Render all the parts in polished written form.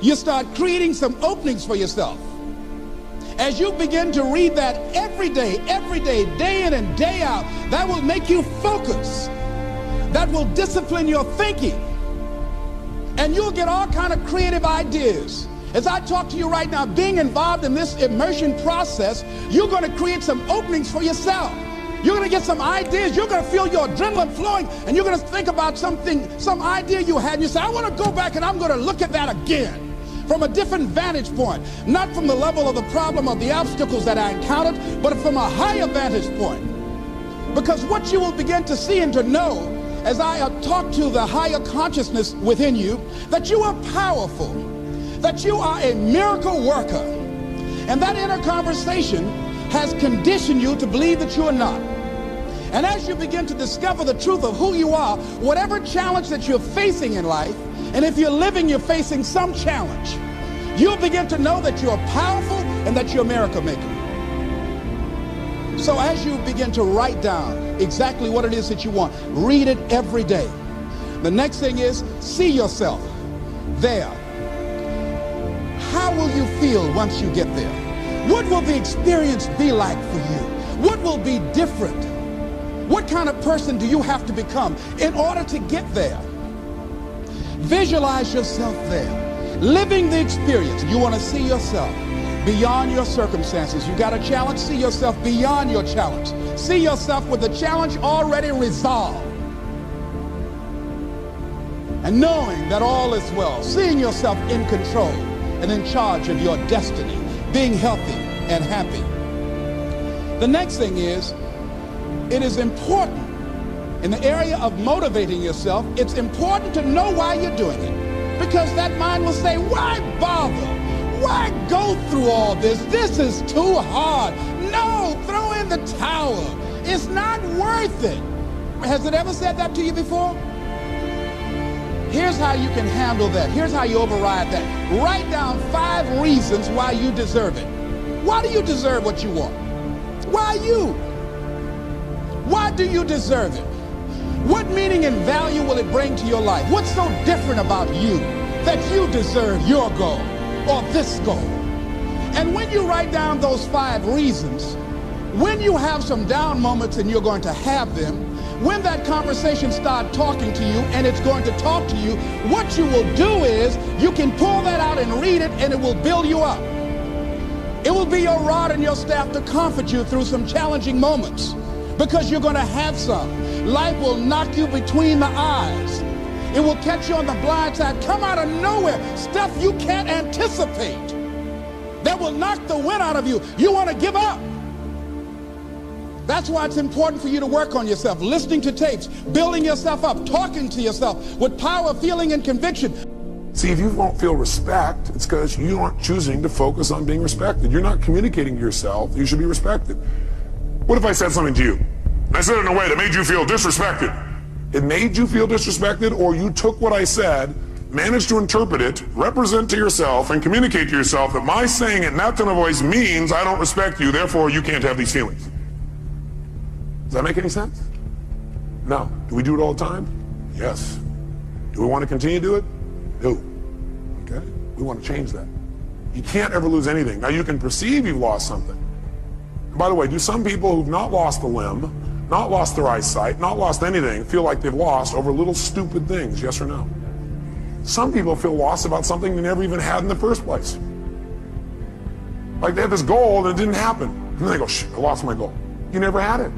You start creating some openings for yourself. As you begin to read that every day, day in and day out, that will make you focus. That will discipline your thinking. And you'll get all kind of creative ideas. As I talk to you right now, being involved in this immersion process, you're going to create some openings for yourself. You're going to get some ideas. You're going to feel your adrenaline flowing, and you're going to think about something, some idea you had, and you say, I want to go back and I'm going to look at that again from a different vantage point, not from the level of the problem of the obstacles that I encountered, but from a higher vantage point. Because what you will begin to see and to know as I talk to the higher consciousness within you, that you are powerful, that you are a miracle worker, and that inner conversation has conditioned you to believe that you are not. And as you begin to discover the truth of who you are, whatever challenge that you're facing in life, and if you're living, you're facing some challenge, you'll begin to know that you're powerful and that you're a miracle maker. So as you begin to write down exactly what it is that you want, read it every day. The next thing is, see yourself there. How will you feel once you get there? What will the experience be like for you? What will be different? What kind of person do you have to become in order to get there? Visualize yourself there, living the experience. You want to see yourself beyond your circumstances. You got a challenge, see yourself beyond your challenge. See yourself with the challenge already resolved. And knowing that all is well, seeing yourself in control and in charge of your destiny, being healthy and happy. The next thing is, it is important in the area of motivating yourself, it's important to know why you're doing it. Because that mind will say, why bother? Why go through all this? This is too hard. No, throw in the towel. It's not worth it. Has it ever said that to you before? Here's how you can handle that. Here's how you override that. Write down 5 reasons why you deserve it. Why do you deserve what you want? Why you? Why do you deserve it? What meaning and value will it bring to your life? What's so different about you that you deserve your goal or this goal? And when you write down those 5 reasons, when you have some down moments, and you're going to have them, when that conversation starts talking to you and it's going to talk to you, what you will do is you can pull that out and read it, and it will build you up. It will be your rod and your staff to comfort you through some challenging moments, because you're going to have some. Life will knock you between the eyes. It will catch you on the blind side, come out of nowhere, stuff you can't anticipate that will knock the wind out of you. You want to give up. That's why it's important for you to work on yourself, listening to tapes, building yourself up, talking to yourself with power, feeling, and conviction. See, if you won't feel respect, it's because you aren't choosing to focus on being respected. You're not communicating to yourself you should be respected. What if I said something to you? I said it in a way that made you feel disrespected. It made you feel disrespected, or you took what I said, managed to interpret it, represent to yourself, and communicate to yourself that my saying it in that tone of voice means I don't respect you, therefore you can't have these feelings. Does that make any sense? No. Do we do it all the time? Yes. Do we want to continue to do it? No. Okay? We want to change that. You can't ever lose anything. Now you can perceive you've lost something. And by the way, do some people who've not lost a limb, not lost their eyesight, not lost anything, feel like they've lost over little stupid things, yes or no? Some people feel lost about something they never even had in the first place. Like they had this goal and it didn't happen. And then they go, shit, I lost my goal. You never had it.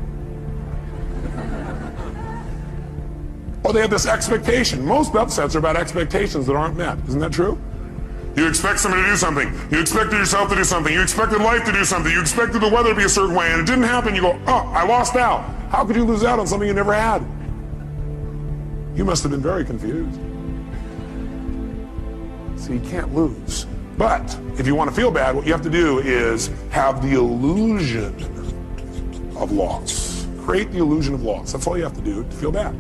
Or they have this expectation. Most upsets are about expectations that aren't met. Isn't that true? You expect somebody to do something. You expected yourself to do something. You expected life to do something. You expected the weather to be a certain way, and it didn't happen. You go, oh, I lost out. How could you lose out on something you never had? You must have been very confused. So you can't lose. But if you want to feel bad, what you have to do is have the illusion of loss. Create the illusion of loss. That's all you have to do to feel bad.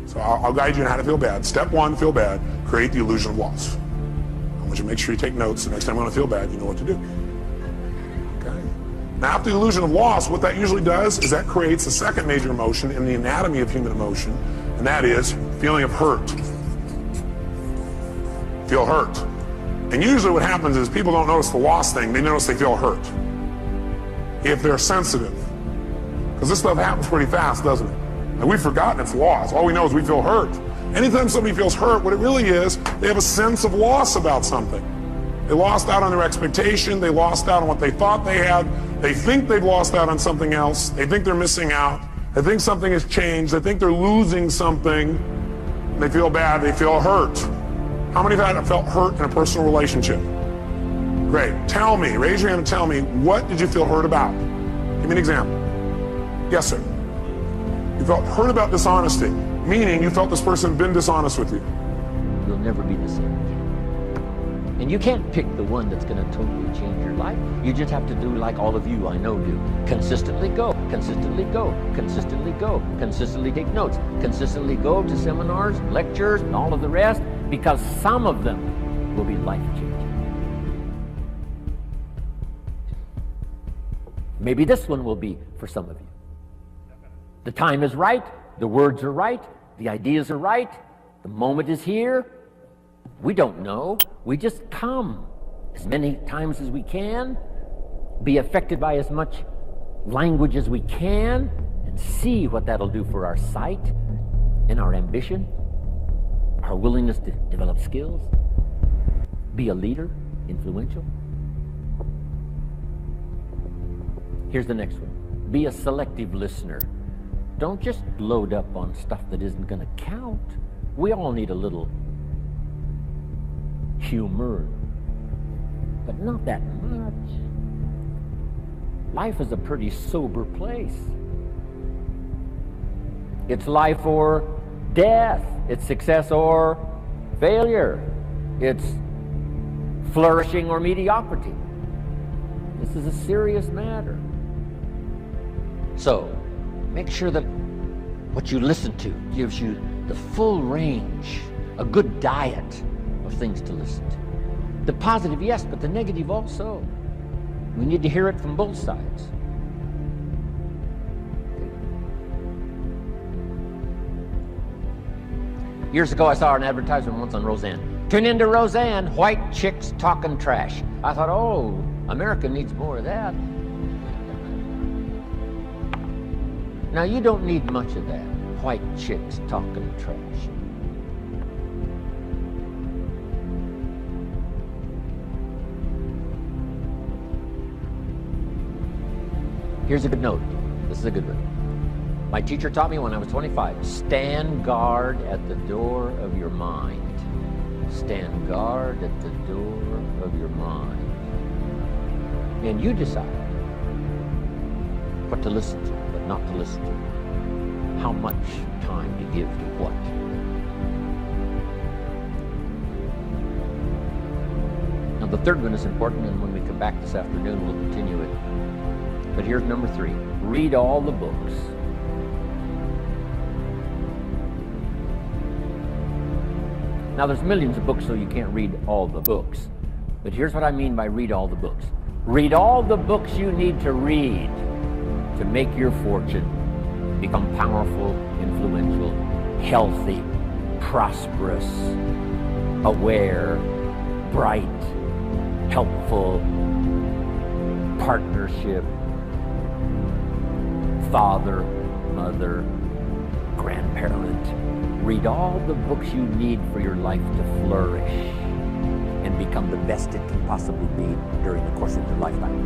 So I'll guide you on how to feel bad. Step 1, feel bad. Create the illusion of loss. I want you to make sure you take notes. The next time you want to feel bad, you know what to do. Okay? Now, after the illusion of loss, what that usually does is that creates the second major emotion in the anatomy of human emotion, and that is feeling of hurt. feel hurt. And usually what happens is people don't notice the loss thing, they notice they feel hurt. If they're sensitive. Because this stuff happens pretty fast, doesn't it? And we've forgotten it's loss. All we know is we feel hurt. Anytime somebody feels hurt, what it really is, they have a sense of loss about something. They lost out on their expectation, they lost out on what they thought they had, they think they've lost out on something else, they think they're missing out, they think something has changed, they think they're losing something, they feel bad, they feel hurt. How many of you have felt hurt in a personal relationship? Great. Tell me, raise your hand and tell me, what did you feel hurt about? Give me an example. Yes, sir. You felt hurt about dishonesty, meaning you felt this person had been dishonest with you. You'll never be the same again. And you can't pick the one that's going to totally change your life. You just have to do like all of you I know do. Consistently go, consistently go, consistently go, consistently take notes, consistently go to seminars, lectures, and all of the rest, because some of them will be life-changing. Maybe this one will be for some of you. The time is right, the words are right, the ideas are right, the moment is here. We don't know. We just come as many times as we can, be affected by as much language as we can, and see what that'll do for our sight and our ambition, our willingness to develop skills, be a leader, influential. Here's the next one. Be a selective listener. Don't just load up on stuff that isn't going to count. We all need a little humor, but not that much. Life is a pretty sober place. It's life or death. It's success or failure. It's flourishing or mediocrity. This is a serious matter. So, make sure that what you listen to gives you the full range, a good diet of things to listen to. The positive, yes, but the negative also. We need to hear it from both sides. Years ago, I saw an advertisement once on Roseanne. Tune into Roseanne, white chicks talking trash. I thought, oh, America needs more of that. Now, you don't need much of that. White chicks talking trash. Here's a good note. This is a good one. My teacher taught me when I was 25, stand guard at the door of your mind. Stand guard at the door of your mind. And you decide what to listen to, what not to listen to. How much time to give to what. Now the third one is important, and when we come back this afternoon, we'll continue it. But here's number 3. Read all the books. Now there's millions of books, so you can't read all the books. But here's what I mean by read all the books. Read all the books you need to read to make your fortune, become powerful, influential, healthy, prosperous, aware, bright, helpful, partnership, father, mother, grandparent. Read all the books you need for your life to flourish and become the best it can possibly be during the course of your lifetime.